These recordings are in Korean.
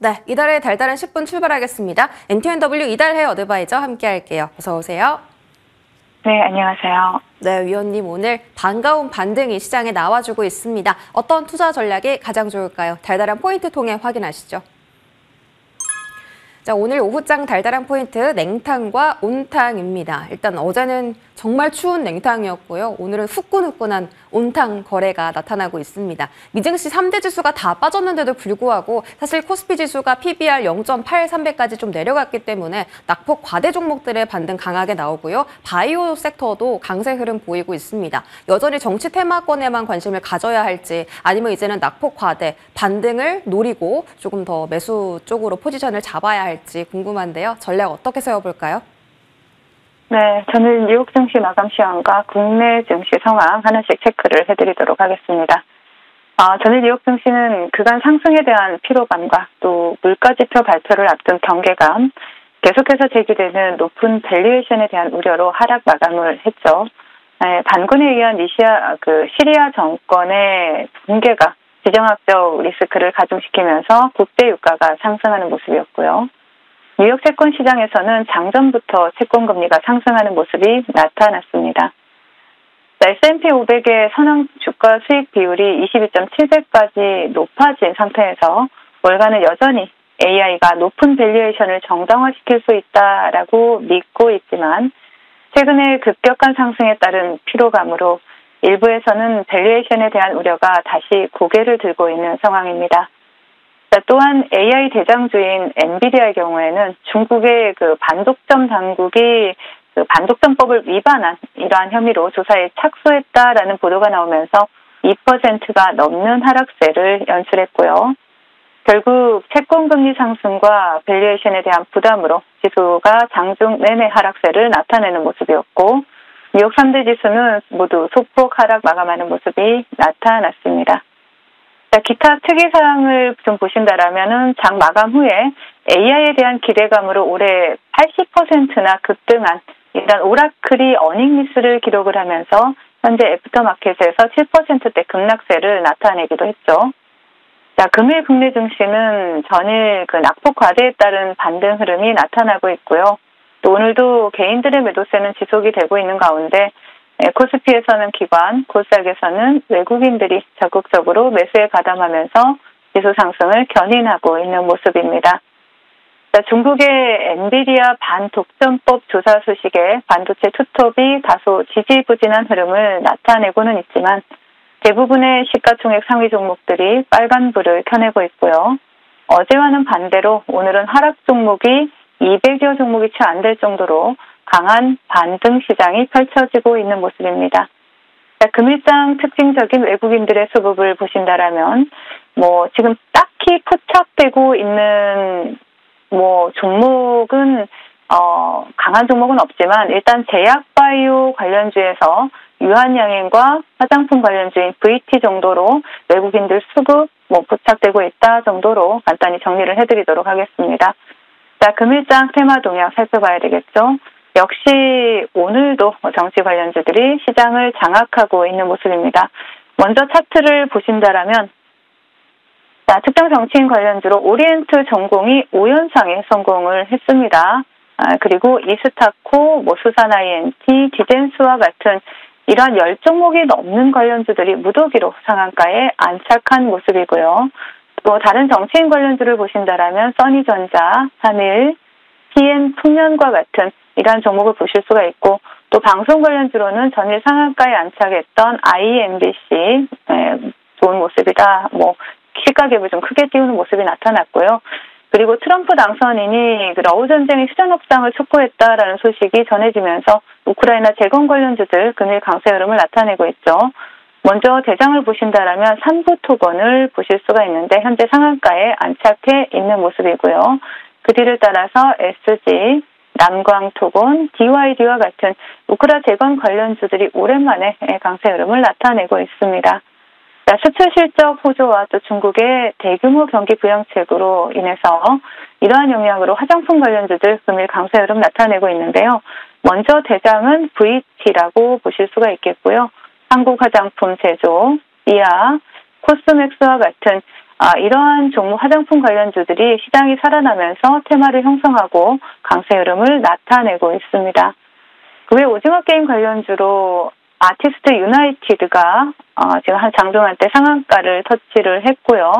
네, 이달의 달달한 10분 출발하겠습니다. NTNW 이달 헤어 어드바이저 함께 할게요. 어서 오세요. 네, 안녕하세요. 네, 위원님 오늘 반가운 반등이 시장에 나와주고 있습니다. 어떤 투자 전략이 가장 좋을까요? 달달한 포인트 통해 확인하시죠. 자, 오늘 오후장 달달한 포인트 냉탕과 온탕입니다. 일단 어제는 정말 추운 냉탕이었고요. 오늘은 후끈후끈한 온탕 거래가 나타나고 있습니다. 미증시 3대 지수가 다 빠졌는데도 불구하고 사실 코스피 지수가 PBR 0.83배까지 좀 내려갔기 때문에 낙폭 과대 종목들의 반등 강하게 나오고요. 바이오 섹터도 강세 흐름 보이고 있습니다. 여전히 정치 테마권에만 관심을 가져야 할지 아니면 이제는 낙폭 과대 반등을 노리고 조금 더 매수 쪽으로 포지션을 잡아야 할지 궁금한데요. 전략 어떻게 세워볼까요? 네, 저는 뉴욕 증시 마감 시황과 국내 증시 상황 하나씩 체크를 해드리도록 하겠습니다. 저는 뉴욕 증시는 그간 상승에 대한 피로감과 또 물가지표 발표를 앞둔 경계감, 계속해서 제기되는 높은 밸류에이션에 대한 우려로 하락 마감을 했죠. 네, 반군에 의한 시리아 정권의 붕괴가 지정학적 리스크를 가중시키면서 국제 유가가 상승하는 모습이었고요. 뉴욕 채권 시장에서는 장전부터 채권 금리가 상승하는 모습이 나타났습니다. S&P 500의 선형 주가 수익 비율이 22.7배까지 높아진 상태에서 월가는 여전히 AI가 높은 밸류에이션을 정당화시킬 수 있다라고 믿고 있지만 최근에 급격한 상승에 따른 피로감으로 일부에서는 밸류에이션에 대한 우려가 다시 고개를 들고 있는 상황입니다. 또한 AI 대장주인 엔비디아의 경우에는 중국의 반독점 당국이 반독점법을 위반한 이러한 혐의로 조사에 착수했다라는 보도가 나오면서 2%가 넘는 하락세를 연출했고요. 결국 채권금리 상승과 밸류에이션에 대한 부담으로 지수가 장중 내내 하락세를 나타내는 모습이었고 뉴욕 3대 지수는 모두 소폭 하락 마감하는 모습이 나타났습니다. 기타 특이사항을 좀 보신다라면은 장 마감 후에 AI에 대한 기대감으로 올해 80%나 급등한 일단 오라클이 어닝미스를 기록을 하면서 현재 애프터마켓에서 7%대 급락세를 나타내기도 했죠. 자, 금일 국내 증시는 전일 낙폭 과대에 따른 반등 흐름이 나타나고 있고요. 또 오늘도 개인들의 매도세는 지속이 되고 있는 가운데 코스피에서는 기관, 코스닥에서는 외국인들이 적극적으로 매수에 가담하면서 지수 상승을 견인하고 있는 모습입니다. 중국의 엔비디아 반독점법 조사 소식에 반도체 투톱이 다소 지지부진한 흐름을 나타내고는 있지만 대부분의 시가총액 상위 종목들이 빨간불을 켜내고 있고요. 어제와는 반대로 오늘은 하락 종목이 200여 종목이 채 안 될 정도로 강한 반등 시장이 펼쳐지고 있는 모습입니다. 금일장 특징적인 외국인들의 수급을 보신다라면 지금 딱히 포착되고 있는 종목은 강한 종목은 없지만 일단 제약바이오 관련주에서 유한양행과 화장품 관련주인 VT 정도로 외국인들 수급 포착되고 있다 정도로 간단히 정리를 해드리도록 하겠습니다. 자, 금일장 테마 동향 살펴봐야 되겠죠. 역시 오늘도 정치 관련주들이 시장을 장악하고 있는 모습입니다. 먼저 차트를 보신다라면 특정 정치인 관련주로 오리엔트 전공이 5연상에 성공을 했습니다. 그리고 이스타코, 수산 INT, 디젠스와 같은 이러한 10종목이 넘는 관련주들이 무더기로 상한가에 안착한 모습이고요. 또 다른 정치인 관련주를 보신다라면 써니전자, 한일, TN풍년과 같은 이러한 종목을 보실 수가 있고 또 방송 관련주로는 전일 상한가에 안착했던 IMBC 좋은 모습이다. 시가갭을 좀 크게 띄우는 모습이 나타났고요. 그리고 트럼프 당선인이 러우 전쟁의 휴전 협상을 촉구했다라는 소식이 전해지면서 우크라이나 재건 관련주들 금일 강세 흐름을 나타내고 있죠. 먼저 대장을 보신다라면 삼부토건을 보실 수가 있는데 현재 상한가에 안착해 있는 모습이고요. 그 뒤를 따라서 SG, 남광토건, DYD와 같은 우크라 재건 관련주들이 오랜만에 강세 흐름을 나타내고 있습니다. 수출 실적 호조와 또 중국의 대규모 경기 부양책으로 인해서 이러한 영향으로 화장품 관련주들 금일 강세 흐름 나타내고 있는데요. 먼저 대장은 VT라고 보실 수가 있겠고요. 한국 화장품 제조, 이아, 코스맥스와 같은 이러한 종목 화장품 관련주들이 시장이 살아나면서 테마를 형성하고 강세 흐름을 나타내고 있습니다. 그 외 오징어 게임 관련주로 아티스트 유나이티드가 지금 한 장중한 때 상한가를 터치를 했고요.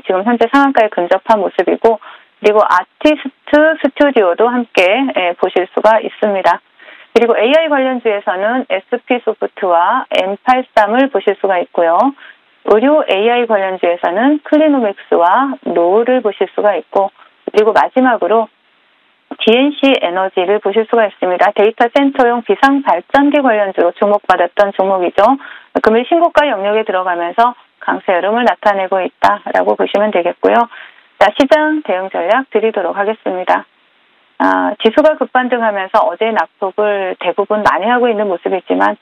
지금 현재 상한가에 근접한 모습이고, 그리고 아티스트 스튜디오도 함께 보실 수가 있습니다. 그리고 AI 관련주에서는 SP소프트와 M83을 보실 수가 있고요. 의료 AI 관련주에서는 클리노믹스와 노를 보실 수가 있고, 그리고 마지막으로 DNC 에너지를 보실 수가 있습니다. 데이터 센터용 비상 발전기 관련주로 주목받았던 종목이죠. 금일 신고가 영역에 들어가면서 강세 흐름을 나타내고 있다라고 보시면 되겠고요. 자, 시장 대응 전략 드리도록 하겠습니다. 지수가 급반등하면서 어제 낙폭을 대부분 만회하고 있는 모습이지만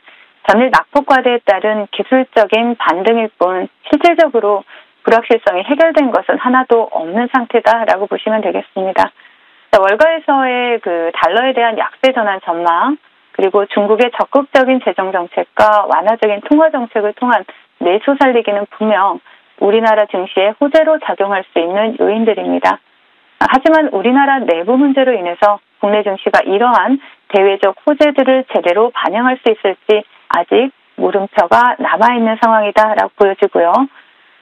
전일 낙폭 과대에 따른 기술적인 반등일 뿐 실질적으로 불확실성이 해결된 것은 하나도 없는 상태다라고 보시면 되겠습니다. 자, 월가에서의 그 달러에 대한 약세 전환 전망, 그리고 중국의 적극적인 재정 정책과 완화적인 통화 정책을 통한 내수 살리기는 분명 우리나라 증시에 호재로 작용할 수 있는 요인들입니다. 하지만 우리나라 내부 문제로 인해서 국내 증시가 이러한 대외적 호재들을 제대로 반영할 수 있을지 아직 물음표가 남아있는 상황이다라고 보여지고요.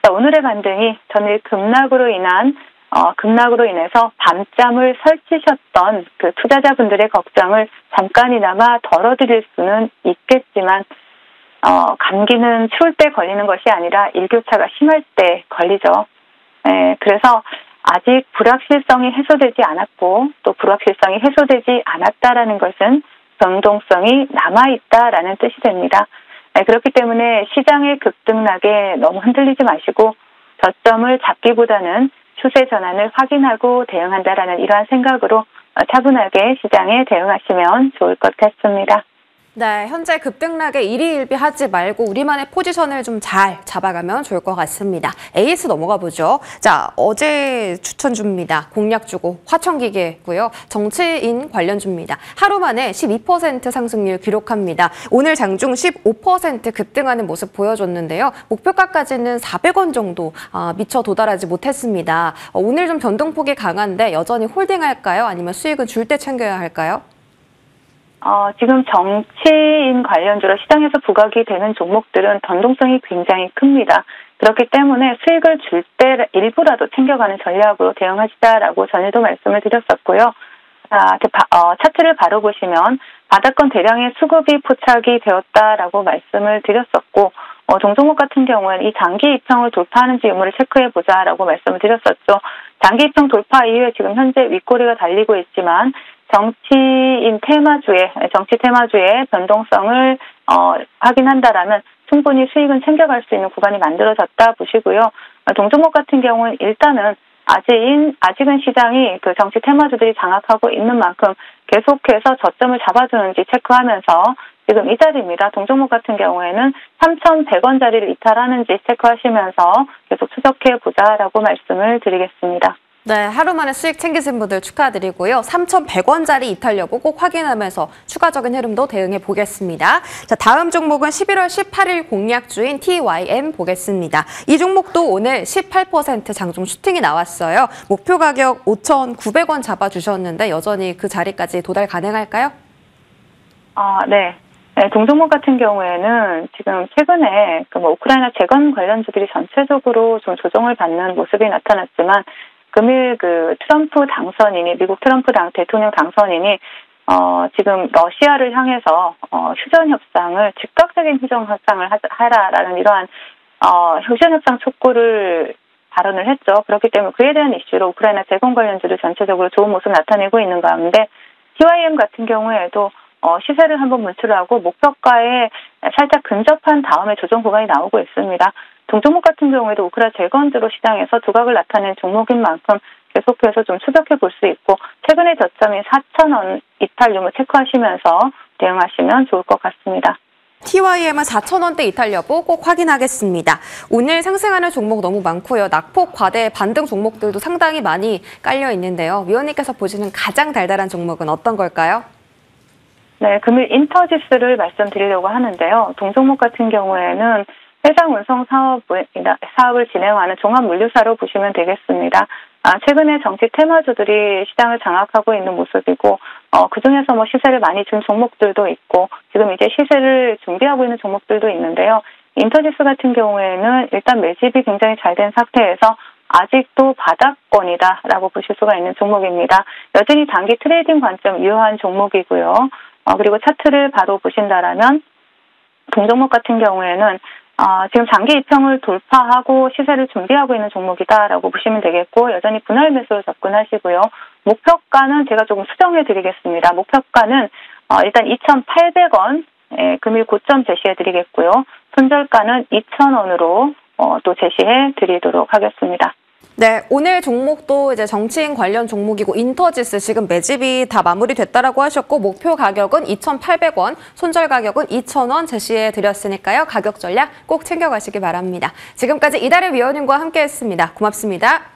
자, 오늘의 반등이 전일 급락으로 인해서 밤잠을 설치셨던 그 투자자분들의 걱정을 잠깐이나마 덜어드릴 수는 있겠지만 감기는 추울 때 걸리는 것이 아니라 일교차가 심할 때 걸리죠. 그래서 아직 불확실성이 해소되지 않았고 또 불확실성이 해소되지 않았다라는 것은 변동성이 남아있다라는 뜻이 됩니다. 그렇기 때문에 시장의 급등락에 너무 흔들리지 마시고 저점을 잡기보다는 추세 전환을 확인하고 대응한다라는 이러한 생각으로 차분하게 시장에 대응하시면 좋을 것 같습니다. 네, 현재 급등락에 일희일비하지 말고 우리만의 포지션을 좀 잘 잡아가면 좋을 것 같습니다. AS 넘어가 보죠. 자, 어제 추천주입니다. 공략주고 화천기계고요. 정치인 관련주입니다. 하루 만에 12% 상승률 기록합니다. 오늘 장중 15% 급등하는 모습 보여줬는데요. 목표가까지는 400원 정도 미처 도달하지 못했습니다. 오늘 좀 변동폭이 강한데 여전히 홀딩할까요? 아니면 수익은 줄 때 챙겨야 할까요? 지금 정치인 관련주로 시장에서 부각이 되는 종목들은 변동성이 굉장히 큽니다. 그렇기 때문에 수익을 줄 때 일부라도 챙겨가는 전략으로 대응하시자라고 전에도 말씀을 드렸었고요. 차트를 바로 보시면 바닥권 대량의 수급이 포착이 되었다라고 말씀을 드렸었고, 동종목 같은 경우는 이 장기 이평을 돌파하는지 유무를 체크해보자라고 말씀을 드렸었죠. 장기 이평 돌파 이후에 지금 현재 윗꼬리가 달리고 있지만 정치 테마주의 변동성을 확인한다라면 충분히 수익은 챙겨갈 수 있는 구간이 만들어졌다 보시고요. 동종목 같은 경우는 일단은 아직은 시장이 그 정치 테마주들이 장악하고 있는 만큼 계속해서 저점을 잡아주는지 체크하면서 지금 이 자리입니다. 동종목 같은 경우에는 3,100원짜리를 이탈하는지 체크하시면서 계속 추적해보자라고 말씀을 드리겠습니다. 네, 하루 만에 수익 챙기신 분들 축하드리고요. 3,100원짜리 이탈 여부 꼭 확인하면서 추가적인 흐름도 대응해 보겠습니다. 자, 다음 종목은 11월 18일 공략주인 TYM 보겠습니다. 이 종목도 오늘 18% 장중 슈팅이 나왔어요. 목표 가격 5,900원 잡아주셨는데 여전히 그 자리까지 도달 가능할까요? 네. 동종목 같은 경우에는 지금 최근에 우크라이나 재건 관련주들이 전체적으로 좀 조정을 받는 모습이 나타났지만 금일 미국 트럼프 대통령 당선인이 지금 러시아를 향해서 즉각적인 휴전 협상을 하라라는 이러한 휴전 협상 촉구를 발언을 했죠. 그렇기 때문에 그에 대한 이슈로 우크라이나 재건 관련주를 전체적으로 좋은 모습을 나타내고 있는 가운데 TYM 같은 경우에도 시세를 한번 문출하고 목표가에 살짝 근접한 다음에 조정 구간이 나오고 있습니다. 동종목 같은 경우에도 우크라 재건주로 시장에서 두각을 나타낸 종목인 만큼 계속해서 좀 추적해 볼 수 있고 최근의 저점인 4,000원 이탈 유무 체크하시면서 대응하시면 좋을 것 같습니다. TYM은 4,000원대 이탈 여부 꼭 확인하겠습니다. 오늘 상승하는 종목 너무 많고요. 낙폭 과대 반등 종목들도 상당히 많이 깔려 있는데요. 위원님께서 보시는 가장 달달한 종목은 어떤 걸까요? 네, 금일 인터지스를 말씀드리려고 하는데요. 동종목 같은 경우에는 해상 운송 사업을 진행하는 종합물류사로 보시면 되겠습니다. 최근에 정치 테마주들이 시장을 장악하고 있는 모습이고, 그중에서 뭐 시세를 많이 준 종목들도 있고, 지금 이제 시세를 준비하고 있는 종목들도 있는데요. 인터지스 같은 경우에는 일단 매집이 굉장히 잘 된 상태에서 아직도 바닥권이다라고 보실 수가 있는 종목입니다. 여전히 단기 트레이딩 관점 유효한 종목이고요. 그리고 차트를 바로 보신다라면 동종목 같은 경우에는 지금 장기 이평을 돌파하고 시세를 준비하고 있는 종목이다라고 보시면 되겠고, 여전히 분할 매수로 접근하시고요. 목표가는 제가 조금 수정해 드리겠습니다. 목표가는 일단 2,800원 금일 고점 제시해 드리겠고요. 손절가는 2,000원으로 또 제시해 드리도록 하겠습니다. 네, 오늘 종목도 이제 정치인 관련 종목이고 인터지스 지금 매집이 다 마무리됐다라고 하셨고 목표 가격은 2,800원, 손절 가격은 2,000원 제시해 드렸으니까요. 가격 전략 꼭 챙겨가시기 바랍니다. 지금까지 이달의 위원님과 함께했습니다. 고맙습니다.